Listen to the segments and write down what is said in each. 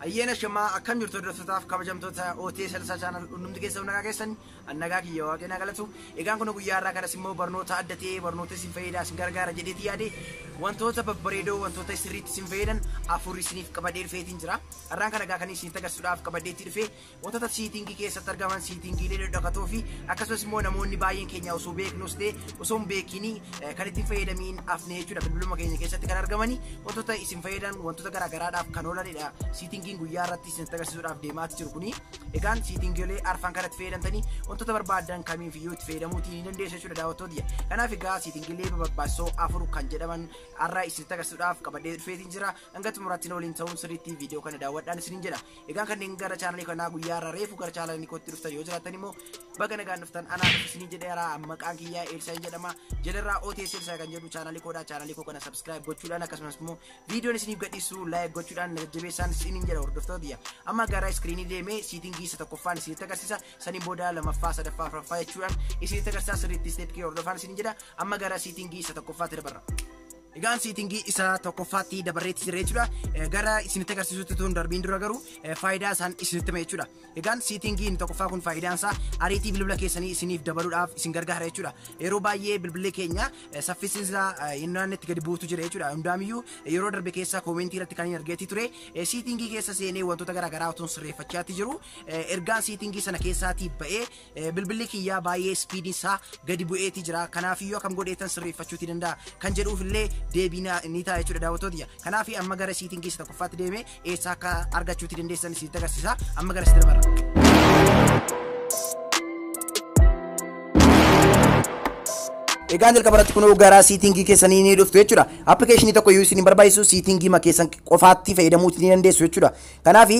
Ayyena shama akkam jirtu hordoftotaaf kabajamtoota OTS Elsay channel hundumti keessa nagaa keessan annagaa kiyya waaqena galatu egaan kun guyyaa irraa kanas immoo barnoota addatee barnoota isin fayyadaa isin gargaara jedheeti yaade wantoota babbareedoo wantoota sirriitti isin fayyadan afur isiniif qabadee dhufeetiin jira har'aan kana kan isin agarsiisuudhaaf qabadeetti dhufee wantoota siitingii keessatti argaman siitingiilee dhokatoo fi akkasumas immoo namoonni baay'een keenya osoo beeknus ta'e osoo hin beekini kan ittiin fayyadamiin afnee jechuudha bilbiluma keenya keessatti kan argamani wantoota isin fayyadan wantoota garaagaraadhaaf kan oolanidha siitingii guyyaa irratti isin agarsiisuudhaaf deemaati jiru kuni egaan siitingiilee arfan kanatti fayyadamtanii wantoota barbaadan kamiif iyyuu itti fayyadamuutiin ni dandeessu jechuudha daawwattoota. Kanaaf egaa siitingiilee barbaachisoo afur kan jedhaman har'a isin agarsiisuudhaaf qabadee dhufeetiin jira hanga xumuraatti waliin ta'uun sirriitti viidiyoo kana daawwadhaan isiniin jedha. Egaan kanneen gara chaanalii kanaa guyyaa irraa reefu gara chaanalii kootti dhuftan yoo jiraatan immoo baga nagaan dhuftan anaa isiniin jedheera maqaan kiyyaa Elsay jedhama jalarraa OTS Elsay kan jedhu chaanalii koo kana subscribe gochuudhaan akkasumas immoo viidiyoon isiniif gadhiisu like gochuudhaan jabeessaan isiniin jedha hordoftoota. Amma gara iskiriinii deemee siitingii isa tokkoffaan isinitti agarsiisa saniin booda lamaffaa sadaffaa afuraffaa jechuudhaan isinitti agarsiisa sirriitti steepkii hordofaan isiniin jedha amma gara siitingii isa tokkoffaatti dabarra. Egaan siitingii isa tokkoffaatti dabarreetti jirra jechuudha gara isinitti agarsiisutti tun darbiin dura garuu faayidaa isaan isinitti hima jechuudha. Egaan siitingii inni tokkoffaa kun faayidaan isaa ariitii bilbila keessanii isiniif dabaluudhaaf isin gargaara jechuudha. Yeroo baay'ee bilbilli keenya saffisiinsa innaannetti gadi buutu jira jechuudha. Hundaamiyyuu yeroo darbe keessa koomentii irratti kan argeetti ture siitingii keessa seenee wantoota garaagaraa otoo sirreeffachaatti jiru ergaan siitingii sana keessaatii ba'ee bilbilli kiyyaa baay'ee spiidiin isaa gadi bu'eetii jira. Kanaafiyyuu akkam godheetan sirreeffachuutii danda'a kan jedhuuf illee deebina ni ta'a jechuudha daawwattoota. Kanaaf amma gara siitingii isa tokkoffaatti deemee eessa akka argachuutii dandeessan isinitti agarsiisa. Amma gara sitti dabarra. Egaan jalqabarratti kun gara siitingii keessanii ni dhuftu jechuudha. Appilikeeshinii tokko iyyuu isin barbaachisu siitingii keessan qofaatti fayyadamuutii ni dandeessu jechuudha. Kanaaf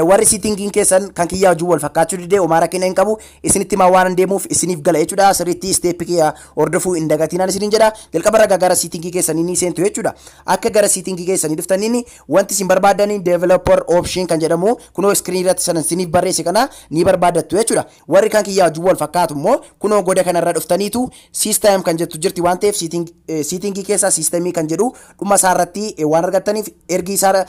warri siitingiin keessan kan kiyyaa wajjin wal fakkaachuu didee omaara kenna hin qabu isinitti himaa waan deemuuf isiniif gala jechuudha. Sirriitti steepii kiyyaa hordofuu hin dagatinaan isiniin jedha. Jalqabarra gara siitingii keessanii ni seentu jechuudha. Akka gara siitingii keessanii dhuftaniin wanti isin barbaadan developer option kan jedhamu kunoo iskiriinii irratti sanan isiniif barreesse kana ni barbaadattu jechuudha. Warri kan kiyyaa wajjin wal fakkaatu immoo kunoo goda kanarra dhuftaniitu system kan jettu jirti waan ta'eef siitingii keessaa siistemii kan jedhu dhuma isaa irratti waan argattaniif ergi isaa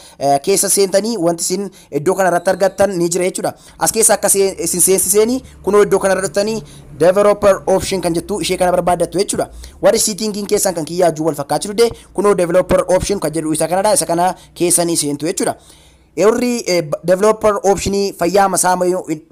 keessa seentanii wanti isin iddoo kanarratti argattan ni jira jechuudha. As keessa akka isin seensisanii kunoo iddoo kanarra dhuftanii developer option kan jettu ishee kana barbaadattu jechuudha. Warri siitingiin keessan kan kiyyaa wajjin wal fakkaachuu didee kunoo developer option kan jedhu isa kanadha isa kana keessanii seentu jechuudha. Every developer option fayyaa masaama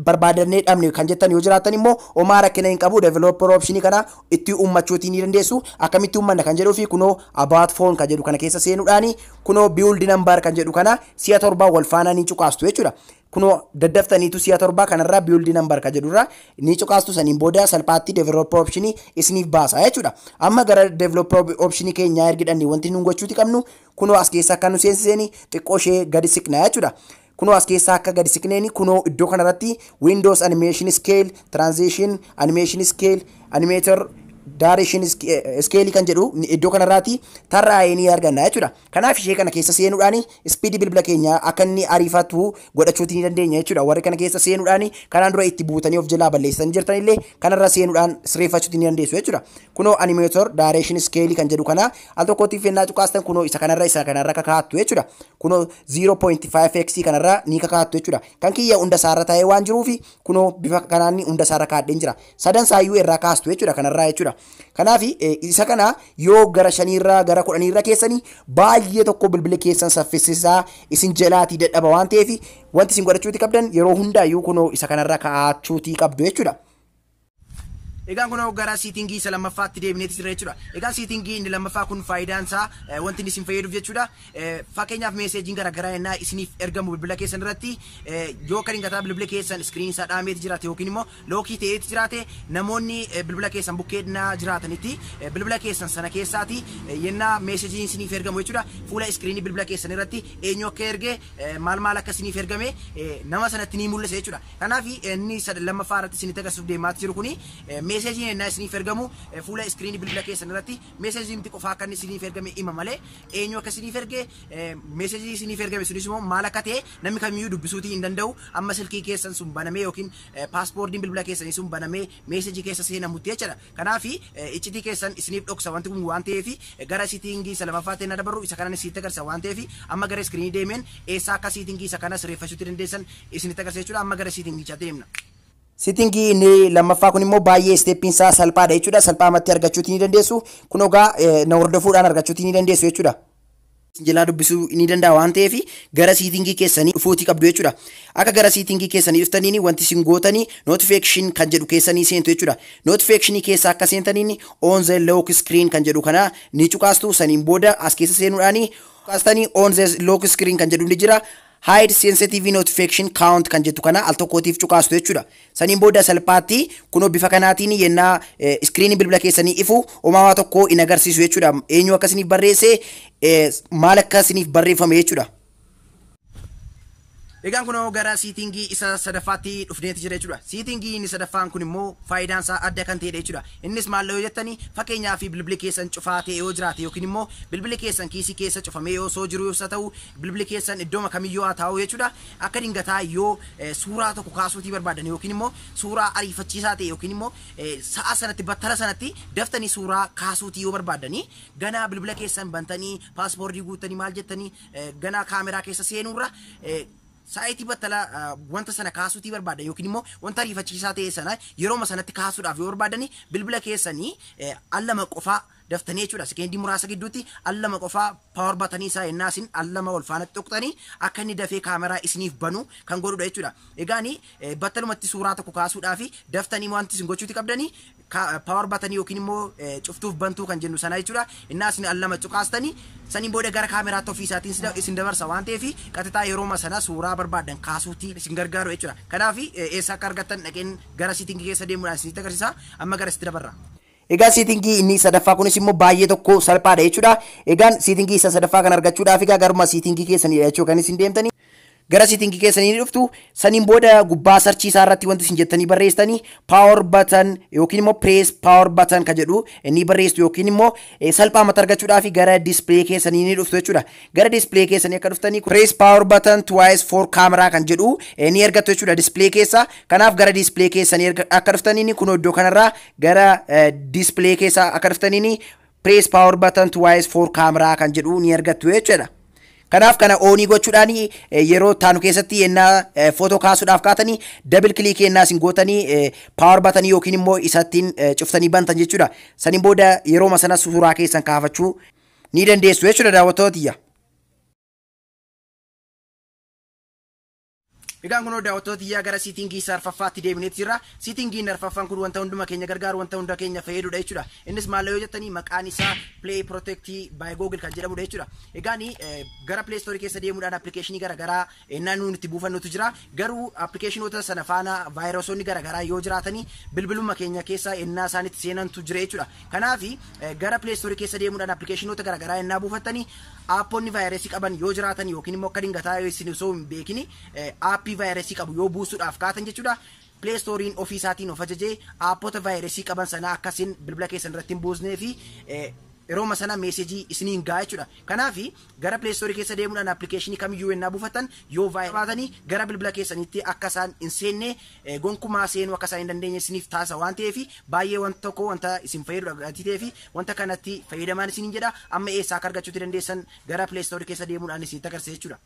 barbaadannee dhabne kan jettan yoo jiraatan immoo omaara kenna hin qabu developer option kana itti uummachuutii ni dandeessu akkamitti uummanna kan jedhuu fi kunoo about phone kan jedhu kana keessa seenuudhaani kunoo build number kan jedhu kana si'a torbaa wal faana ni cuqaastu jechuudha. Kunoo daddaftaniitu si'a torbaa kanarraa build number kan jedhurraa ni cuqaastu saniin booda salphaatti developer option isiniif baasa jechuudha. Amma gara developer option keenya ergidhanni wanti nu gochuuti qabnu kunoo as keessa akka nu seensiseen xiqqoo ishee gadi siqnaa jechuudha. Kunoo as keessa akka gadi siqneeni kunoo iddoo kanarratti Windows animation scale, transition animation scale, animator direction scale kan jedhu iddoo kanarraati tarraa'ee ni arganna jechuudha. Kanaaf ishee kana keessa seenuudhaan speed bilbila keenya akka inni ariifatu godhachuutii ni dandeenya jechuudha. Warri kana keessa seenuudhaan kanaan dura itti buutanii of jalaa balleessanii jirtan illee kanarra seenuudhaan sirreeffachuutii ni dandeessu jechuudha. Kunoo animator direction scale kan jedhu kana al tokkotti fennaa cuqaastan kunoo isa kanarra kakaattu jechuudha. Kunoo 0.5x kanarra ni kakaattu jechuudha. Kan kiyya hunda isaarra taa'ee waan jiruufi kunoo bifa kanaan hunda isaarra kaadheen jira. Sadan saayyuu irraa kaastu jechuudha kanarraa jechuudha. Kanaaf isa kana yoo gara 5 irraa gara 10 irraa keessanii baay'ee tokko bilbila keessan saffisiisaa isin jalaatii dadhaba waan ta'eef wanti isin godhachuutii qabdan yeroo hundaayyuu kunoo isa kanarra ka'aachuutii qabdu jechuudha. Egaan kun gara siitingii isa lammaffaatti deebineeti jira jechuudha. Egaan siitingii inni lammaffaa kun faayidaan isaa wanti isin fayyaduuf jechuudha. Fakkeenyaaf mesejiin garaagaraa yennaa isiniif ergamu bilbila keessan irratti yoo kan gataa bilbila keessan iskiriin isaa dhaameeti jiraate yookiin immoo lookii ta'eeti jiraate namoonni bilbila keessan bukkeednaa jiraatanitti bilbila keessan sana keessaati yennaa mesejiin isiniif ergamu jechuudha. Fuula iskiriinii bilbila keessan irratti eenyu akka erge maal akka isiniif ergame nama sanatti ni mul'isa jechuudha. Kanaaf inni lammaffaa irratti isinitti agarsiisuuf deemaati jiru kuni mesejiin ennaa isiniif ergamu fuula iskiriinii bilbila keessan irratti mesejiin qofaa akka inni isiniif ergame hima malee eenyu akka isiniif erge mesejii isiniif ergame sunis immoo maal akka ta'e namni kamiyyuu dubbisuutii hin danda'u amma silkii keessan sun banamee yookiin paaspoortiin bilbila keessanii sun banamee mesejii keessa seenamutti jechuudha. Kanaaf iccitii keessan isiniif dhoksa wanti kun waan ta'eef gara siitingii isa lamaffaatti na dabarru isa kanan isinitti agarsiisa waan ta'eef amma gara iskiriinii deemeen eessaa akka siitingii isa kana sirreeffachuutti dandeessan isinitti agarsiisa jechuudha. Amma gara siitingichaa deemna. Siitingii inni lammaffaa kun immoo baay'ee steeppiin isaa salphaadha jechuudha. Salphaamatti argachuutti ni dandeessu. Kun ogaa na hordofuudhaan argachuutti ni dandeessu jechuudha. Jalaa dubbisuu ni danda'a waan ta'eef gara siitingii keessanii dhufuutii qabdu jechuudha. Akka gara siitingii keessanii dhuftaniin wanti isin gootanii notification kan jedhu keessanii seentu jechuudha. Notification keessa akka seentaniin on the lock screen kan jedhu kana ni cuqaastu saniin booda as keessa seenuudhaani cuqaastanii on the lock screen kan jedhu ni jira. Hide sensitive notification count kan jettu kana al tokkootiif cuqaastu jechuudha. Saniin booda salphaatti kunoo bifa kanaatiin yennaa iskiriinii bilbila keessanii ifu uumamaa tokko in agarsiisu jechuudha. Eenyu akka isiniif barreesse maal akka isiniif barreeffame jechuudha. Egaan kun gara siitingii isa sadaffaatti dhufneeti jira jechuudha. Siitingii inni sadaffaan kun immoo faayidaan isaa adda kan ta'edha jechuudha. Innis maal yoo jettanii fakkeenyaaf bilbilli keessan cufaa ta'e yoo jiraate yookiin immoo bilbilli keessan kiisii keessa cufamee yoo soo jiru yoo ta'u bilbilli keessan iddoo kamiyyuu haa ta'u jechuudha. Akka dingataa yoo suuraa tokko kaasuutii barbaadan yookiin immoo suuraa ariifachiisaa ta'e yookiin immoo sa'a sanatti battala sanatti daftanii suuraa kaasuutii yoo barbaadanii gana bilbila keessan bantanii paaspoortii guuttanii maal jettanii gana kaameraa keessa seenuurra saayitii battala wanta sana kaasuutii barbaadan yookiin immoo wanta ariifachiisaa ta'e sana yerooma sanatti kaasuudhaaf yoo barbaadanii bilbila keessanii allama qofaa daftanii jechuudha. Sekeendii muraasa gidduutti allama qofaa paawar batanii isaa yennaa isin allama wal faana tuqxanii akka inni dafee kaameraa isiniif banu kan godhudha jechuudha. Egaani battalumatti suuraa tokko kaasuudhaaf daftanii wanti isin gochuuti qabdanii paawar batanii yookiin immoo cuftuuf bantuu kan jennu sana jechuudha. Innaa isin allama cuqaastanii saniin booda gara kaameraatti ofiisaatiin isin dabarsa waan ta'eef qaxixaa yerooma sana suuraa barbaadan kaasuutii isin gargaaru jechuudha. Kanaaf eessa akka argattan dhaqeen gara siitingii keessa deemuudhaan isinitti agarsiisa. Amma gara sitti dabarra. Egaa siitingii inni sadaffaa kunis immoo baay'ee tokko salphaadha jechuudha. Egaan siitingii isa sadaffaa kan argachuudhaaf egaa garuma siitingii keessanii jechuudha kan isin deemtanii. Gara siitingii keessanii ni dhuftu saniin booda gubbaa sarchii isaa irratti wanti isin jettanii barreessitanii power button yookiin immoo press power button kan jedhu ni barreessitu yookiin immoo salphaamatti argachuudhaaf gara display keessanii ni dhuftu jechuudha. Gara display keessanii akka dhuftanii press power button twice for camera kan jedhu ni argattu jechuudha display keessa. Kanaaf gara display keessanii akka dhuftanii kun iddoo kanarraa gara display keessa akka dhuftanii press power button twice for camera kan jedhu ni argattu jechuudha. Kanaaf kana oonii gochuudhaan yeroo taanu keessatti yennaa footoo kaasuudhaaf kaatanii double click yennaa isin gootanii power button yookiin immoo isattiin cuftanii bantan jechuudha. Saniin booda yerooma sana suuraa keessan kaafachuu ni dandeessu jechuudha daawwattootiyya. Egaan kun daawwattootiyyaa gara siitingii isa arfaffaatti deebineeti jirra. Siitingiin arfaffaan kun wanta hunduma keenya gargaaru wanta hunda keenya fayyadudha jechuudha. Innis maal yoo jettanii maqaan isaa Play Protect by Google kan jedhamudha jechuudha. Egaan gara Play Store keessa deemuudhaan appilikeeshinii garaagaraa ennaa nuti itti buufannutu jira. Garuu appilikeeshinoota sana faana vaayirasonni garaagaraa yoo jiraatanii bilbiluma keenya keessa ennaa isaanitti seenantu jira jechuudha. Kanaaf gara Play Store keessa deemuudhaan appilikeeshinoota garaagaraa ennaa buufattanii aapponni vaayirasii qaban yoo jiraatan yookiin immoo akka dingataa yoo isin osoo hin beekini aappii vaayirasii qabu yoo buusuudhaaf kaatan jechuudha. Play Storein ofii isaatiin of ajajee aappota vaayirasii qaban sana akkasiin bilbila keessan irratti hin buusnee fi yerooma sana meesejii isiniin ga'a jechuudha. Kanaaf gara Play Store keessa deemuudhaan appilikeeshinii kamiyyuu yennaa buufatan yoo vaayirasii gara bilbila keessanitti akka isaan hin seenne gonkumaa seenuu akka isaan hin dandeenye isiniif taasisa waan ta'eef baay'ee wanta tokko wanta isin fayyadu ta'eef wanta kanatti fayyadamaan isiniin jedha. Amma eessaa akka argachuu dandeessan gara Play Store keessa deemuudhaan isinitti agarsiisa jechuudha.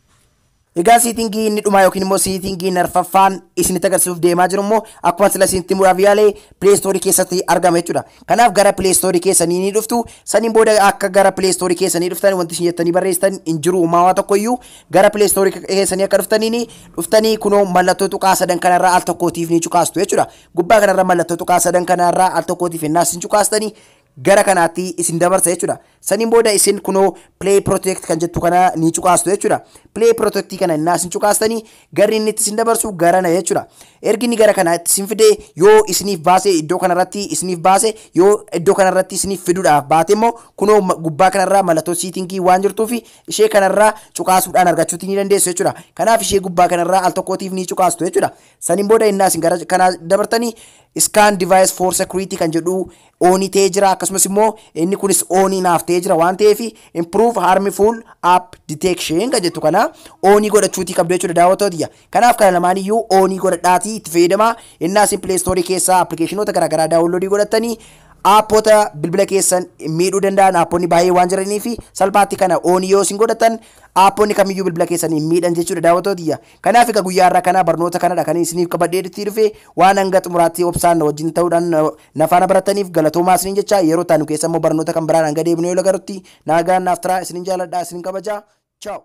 Egaa siitingii inni dhumaa yookiin immoo siitingii arfaffaan isinitti agarsiisuuf deemaa jiru immoo akkuma sila isinitti muuraaf yaalee Play Store keessatti argama jechuudha. Kanaaf gara Play Store keessanii ni dhuftu. Saniin booda akka gara Play Store keessanii dhuftan wanti isin jettanii barreessitan hin jiru uumamaa tokkoyyuu gara Play Store keessanii akka dhuftanii kunoo mallattoo tuqaa sadan kanarraa al tokkootiif ni cuqaastu jechuudha. Gubbaa kanarra mallattoo tuqaa sadan kanarraa al tokkootiif ennaa isin cuqaastanii gara kanaatti isin dabarsa jechuudha. Saniin booda isin kunoo play protect kan jettu kana ni cuqaastu jechuudha. Play protect kana innaa isin cuqaastanii garri inni isin dabarsu garana jechuudha. Ergi inni gara kanaatti isin fide yoo isiniif baase iddoo kanarratti isiniif baase yoo iddoo kanarratti isiniif fiduudhaaf baate immoo kunoo gubbaa kanarraa mallattoo siitingii waan jirtuuf ishee kanarraa cuqaasuudhaan argachuutti ni dandeessu jechuudha. Kanaaf ishee gubbaa kanarraa al tokkootiif ni cuqaastu jechuudha. Saniin booda innaa isin gara kana dabartanii scan device for security kan jedhu oonii ta'ee jira. Akkasumas immoo inni kunis oonii naaf ta'ee jira waan ta'eef improve harmful app detection kan jettu kana oonii godhachuutii qabdu jechuudha daawwattoota. Kanaaf kana lamaan iyyuu oonii godhadhaatii itti fayyadamaa. Innaa isin play store keessaa appilikeeshinoota garaagaraa daawunloodii godhattanii aappota bilbila keessan miidhuu danda'an aapponni baay'ee waan jiranii fi salphaatti kana oonii yoo isin godhatan aapponni kamiyyuu bilbila keessanii miidhan jechuudha daawwattoota. Kanaaf egaa guyyaa irraa kana barnoota kanadha kan isiniif qabadhee itti dhufe waan hanga xumuraatti obsaan wajjin ta'uudhaan nafaana barataniif galatoomaa isiniin jecha yeroo taanu keessa immoo barnoota kan biraan hanga deebinu yoo lagarutti nagaan naaf taraa isiniin jaaladha isiniin kabajaa. Ciao.